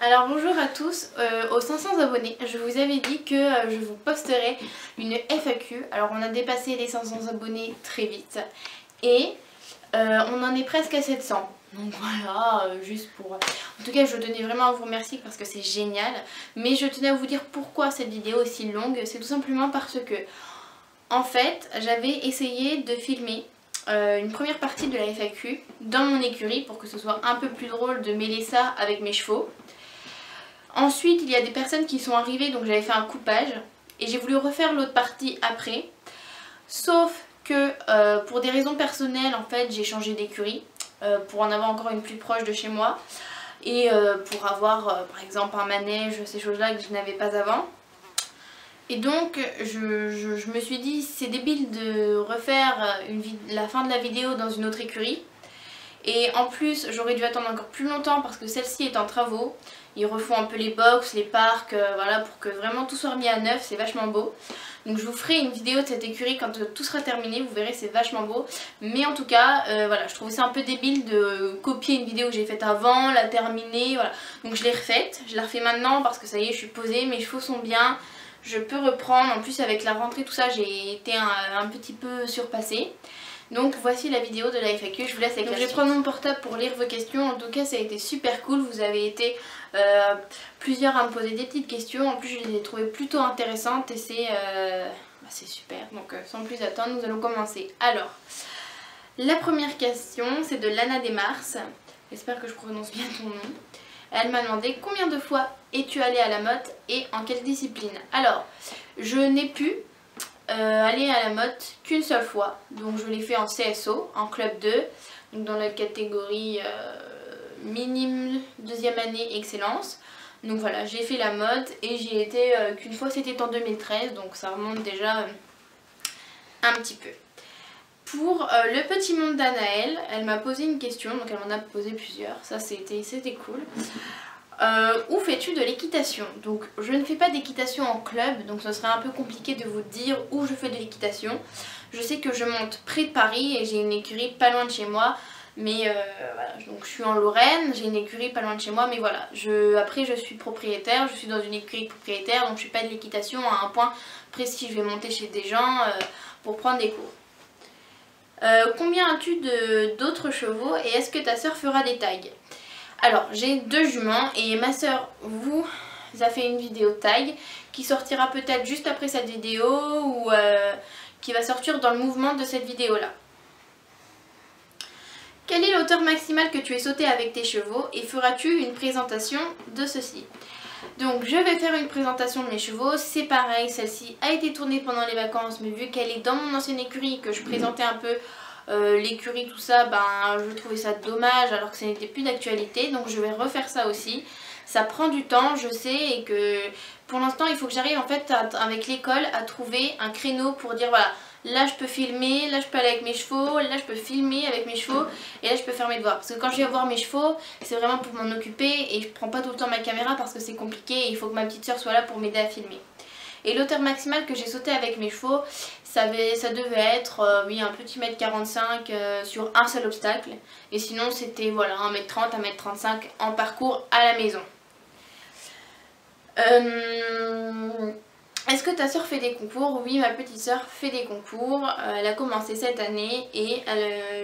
Alors bonjour à tous, aux 500 abonnés, je vous avais dit que je vous posterai une FAQ. Alors on a dépassé les 500 abonnés très vite et on en est presque à 700. Donc voilà, juste pour... En tout cas je tenais vraiment à vous remercier parce que c'est génial. Mais je tenais à vous dire pourquoi cette vidéo est aussi longue. C'est tout simplement parce que, en fait, j'avais essayé de filmer une première partie de la FAQ dans mon écurie pour que ce soit un peu plus drôle de mêler ça avec mes chevaux. Ensuite il y a des personnes qui sont arrivées, donc j'avais fait un coupage et j'ai voulu refaire l'autre partie après. Sauf que pour des raisons personnelles en fait j'ai changé d'écurie pour en avoir encore une plus proche de chez moi. Et pour avoir par exemple un manège, ces choses là que je n'avais pas avant. Et donc je me suis dit c'est débile de refaire la fin de la vidéo dans une autre écurie. Et en plus j'aurais dû attendre encore plus longtemps parce que celle-ci est en travaux. Ils refont un peu les box, les parcs, voilà, pour que vraiment tout soit remis à neuf, c'est vachement beau. Donc je vous ferai une vidéo de cette écurie quand tout sera terminé, vous verrez c'est vachement beau. Mais en tout cas, voilà, je trouvais ça un peu débile de copier une vidéo que j'ai faite avant, la terminer, voilà. Donc je l'ai refaite, je la refais maintenant parce que ça y est, je suis posée, mes chevaux sont bien, je peux reprendre. En plus avec la rentrée, tout ça, j'ai été un petit peu surpassée. Donc voici la vidéo de la FAQ, je vous laisse avec la suite. Je vais prendre mon portable pour lire vos questions. En tout cas ça a été super cool, vous avez été plusieurs à me poser des petites questions. En plus je les ai trouvées plutôt intéressantes et c'est super. Donc sans plus attendre, nous allons commencer. Alors, la première question c'est de Lana Desmars. J'espère que je prononce bien ton nom. Elle m'a demandé combien de fois es-tu allée à la motte et en quelle discipline. Alors, je n'ai pu aller à la motte qu'une seule fois, donc je l'ai fait en CSO, en club 2, donc dans la catégorie minime deuxième année excellence. Donc voilà, j'ai fait la motte et j'y ai été qu'une fois, c'était en 2013, donc ça remonte déjà un petit peu. Pour le petit monde d'Anaël, elle m'a posé une question, donc elle m'en a posé plusieurs, ça c'était cool. Où fais-tu de l'équitation? Donc je ne fais pas d'équitation en club, donc ce serait un peu compliqué de vous dire où je fais de l'équitation. Je sais que je monte près de Paris et j'ai une écurie pas loin de chez moi. Mais voilà, donc je suis en Lorraine, j'ai une écurie pas loin de chez moi, mais voilà. Après je suis propriétaire, je suis dans une écurie propriétaire, donc je fais pas de l'équitation à un point précis. Je vais monter chez des gens pour prendre des cours. Combien as-tu d'autres chevaux et est-ce que ta soeur fera des tags? Alors j'ai deux juments et ma soeur vous a fait une vidéo tag qui sortira peut-être juste après cette vidéo ou qui va sortir dans le mouvement de cette vidéo là. Quelle est la hauteur maximale que tu aies sauté avec tes chevaux et feras-tu une présentation de ceci? Donc je vais faire une présentation de mes chevaux, c'est pareil, celle-ci a été tournée pendant les vacances mais vu qu'elle est dans mon ancienne écurie que je présentais un peu l'écurie tout ça, ben je trouvais ça dommage alors que ça n'était plus d'actualité, donc je vais refaire ça aussi. Ça prend du temps je sais et que pour l'instant il faut que j'arrive en fait avec l'école à trouver un créneau pour dire voilà, là je peux filmer, là je peux aller avec mes chevaux, là je peux filmer avec mes chevaux et là je peux faire mes devoirs. Parce que quand je viens voir mes chevaux c'est vraiment pour m'en occuper et je prends pas tout le temps ma caméra parce que c'est compliqué et il faut que ma petite soeur soit là pour m'aider à filmer. Et l'hauteur maximale que j'ai sauté avec mes chevaux, ça devait être oui, un petit 1,45 m sur un seul obstacle. Et sinon c'était voilà 1,30 m, 1,35 m en parcours à la maison. Est-ce que ta soeur fait des concours? Oui, ma petite soeur fait des concours. Elle a commencé cette année et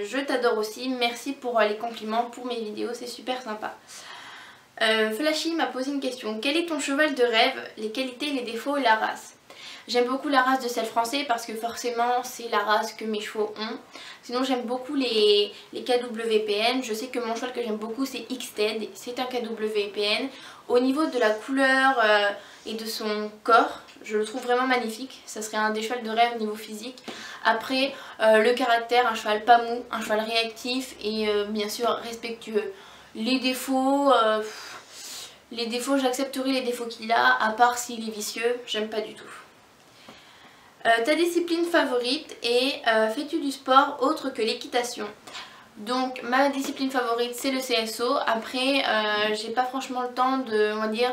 je t'adore aussi. Merci pour les compliments pour mes vidéos, c'est super sympa. Flashy m'a posé une question. Quel est ton cheval de rêve? Les qualités, les défauts et la race? J'aime beaucoup la race de sel français parce que forcément c'est la race que mes chevaux ont. Sinon j'aime beaucoup les KWPN. Je sais que mon cheval que j'aime beaucoup c'est X-Ted. C'est un KWPN. Au niveau de la couleur et de son corps, je le trouve vraiment magnifique. Ça serait un des chevals de rêve au niveau physique. Après le caractère, un cheval pas mou, un cheval réactif et bien sûr respectueux. Les défauts, j'accepterai les défauts qu'il a, à part s'il est vicieux, j'aime pas du tout. Ta discipline favorite et fais-tu du sport autre que l'équitation? Donc ma discipline favorite c'est le CSO. Après j'ai pas franchement le temps de, on va dire,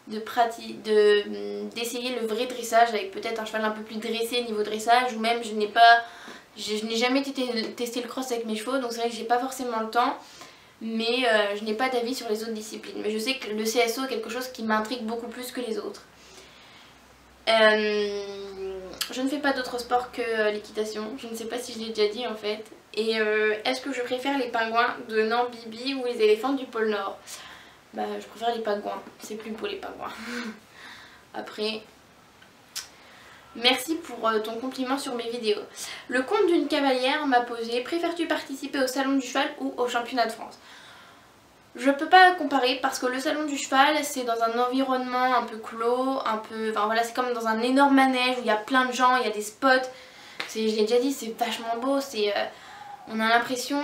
d'essayer le vrai dressage avec peut-être un cheval un peu plus dressé niveau dressage, ou même je n'ai jamais testé le cross avec mes chevaux, donc c'est vrai que j'ai pas forcément le temps. mais je n'ai pas d'avis sur les autres disciplines. Mais je sais que le CSO est quelque chose qui m'intrigue beaucoup plus que les autres. Je ne fais pas d'autres sports que l'équitation, je ne sais pas si je l'ai déjà dit en fait. Et est-ce que je préfère les pingouins de Namibie ou les éléphants du pôle Nord? Bah je préfère les pingouins, c'est plus beau les pingouins. Après, merci pour ton compliment sur mes vidéos. Le compte d'une cavalière m'a posé: préfères-tu participer au salon du cheval ou au championnat de France? Je peux pas comparer parce que le salon du cheval c'est dans un environnement un peu clos, un peu, enfin voilà, c'est comme dans un énorme manège où il y a plein de gens, il y a des spots. Je l'ai déjà dit, c'est vachement beau, on a l'impression,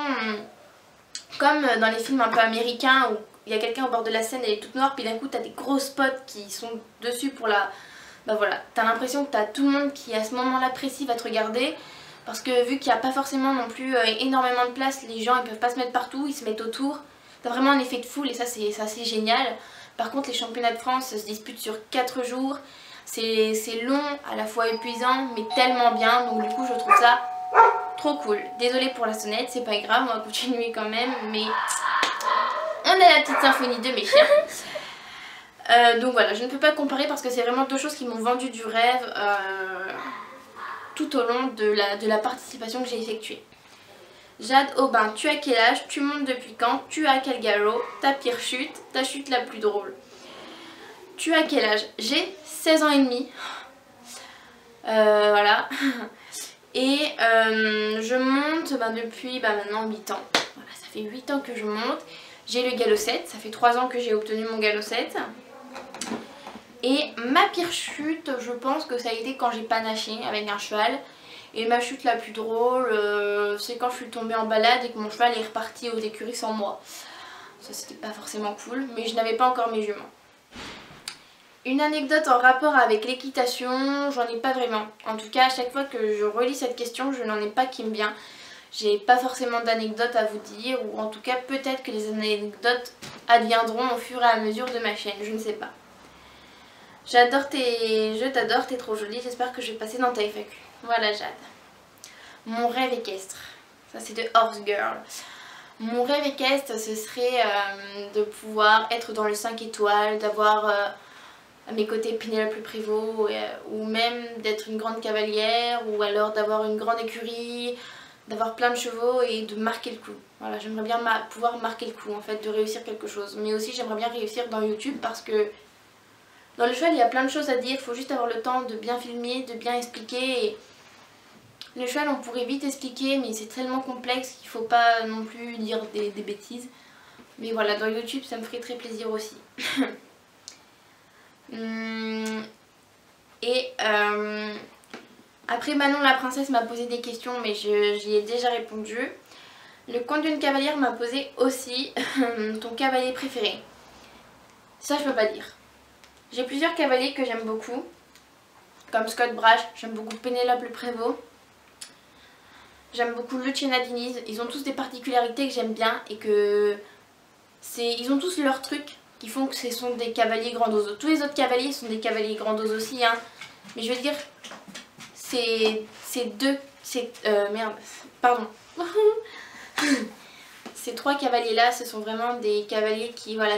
comme dans les films un peu américains où il y a quelqu'un au bord de la scène, elle est toute noire, puis d'un coup t'as des gros spots qui sont dessus pour la... Bah voilà, t'as l'impression que t'as tout le monde qui à ce moment-là précis va te regarder. Parce que vu qu'il n'y a pas forcément non plus énormément de place, les gens ils peuvent pas se mettre partout, ils se mettent autour. T'as vraiment un effet de foule et ça c'est assez génial. Par contre les championnats de France se disputent sur 4 jours. C'est long, à la fois épuisant, mais tellement bien. Donc du coup je trouve ça trop cool. Désolée pour la sonnette, c'est pas grave, on va continuer quand même. Mais on a la petite symphonie de mes chiens. Donc voilà, je ne peux pas comparer parce que c'est vraiment deux choses qui m'ont vendu du rêve tout au long de la participation que j'ai effectuée. Jade Aubin, tu as quel âge? Tu montes depuis quand? Tu as quel galop? Ta pire chute? Ta chute la plus drôle? Tu as quel âge? J'ai 16 ans et demi. Voilà. Et je monte depuis maintenant 8 ans. Voilà, ça fait 8 ans que je monte. J'ai le galop 7, ça fait 3 ans que j'ai obtenu mon galop 7. Et ma pire chute, je pense que ça a été quand j'ai panaché avec un cheval. Et ma chute la plus drôle, c'est quand je suis tombée en balade et que mon cheval est reparti aux écuries sans moi. Ça c'était pas forcément cool, mais je n'avais pas encore mes juments. Une anecdote en rapport avec l'équitation, j'en ai pas vraiment. En tout cas, à chaque fois que je relis cette question, je n'en ai pas qui me vient. J'ai pas forcément d'anecdotes à vous dire, ou en tout cas peut-être que les anecdotes adviendront au fur et à mesure de ma chaîne, je ne sais pas. Je t'adore, t'es trop jolie, j'espère que je vais passer dans ta FAQ. Voilà Jade. Mon rêve équestre. Ça c'est de Horse Girl. Mon rêve équestre ce serait de pouvoir être dans le 5 étoiles, d'avoir à mes côtés Pénélope Prévost, ou même d'être une grande cavalière, ou alors d'avoir une grande écurie, d'avoir plein de chevaux et de marquer le coup. Voilà, j'aimerais bien pouvoir marquer le coup en fait, de réussir quelque chose. Mais aussi j'aimerais bien réussir dans YouTube parce que dans le cheval il y a plein de choses à dire, il faut juste avoir le temps de bien filmer, de bien expliquer. Et le cheval on pourrait vite expliquer mais c'est tellement complexe qu'il ne faut pas non plus dire des bêtises. Mais voilà, dans YouTube ça me ferait très plaisir aussi. Et après Manon la princesse m'a posé des questions mais j'y ai déjà répondu. Le compte d'une cavalière m'a posé aussi ton cavalier préféré. Ça je peux pas dire. J'ai plusieurs cavaliers que j'aime beaucoup, comme Scott Brash, j'aime beaucoup Pénélope Prévost, j'aime beaucoup Luciana Diniz. Ils ont tous des particularités que j'aime bien et que ils ont tous leurs trucs qui font que ce sont des cavaliers grandos. Tous les autres cavaliers sont des cavaliers grandos aussi, hein. Mais je veux dire, ces trois cavaliers là, ce sont vraiment des cavaliers qui, voilà,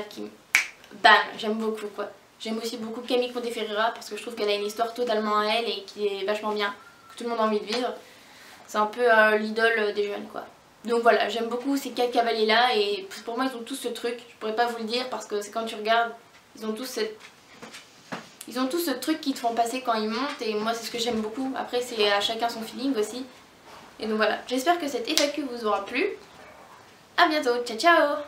bam, j'aime beaucoup quoi. J'aime aussi beaucoup Camille Condé Ferreira parce que je trouve qu'elle a une histoire totalement à elle et qui est vachement bien, que tout le monde a envie de vivre. C'est un peu l'idole des jeunes quoi. Donc voilà, j'aime beaucoup ces 4 cavaliers là et pour moi ils ont tous ce truc. Je pourrais pas vous le dire parce que c'est quand tu regardes, ils ont tous ce truc qui te font passer quand ils montent et moi c'est ce que j'aime beaucoup. Après c'est à chacun son feeling aussi. Et donc voilà, j'espère que cette FAQ vous aura plu. A bientôt, ciao ciao.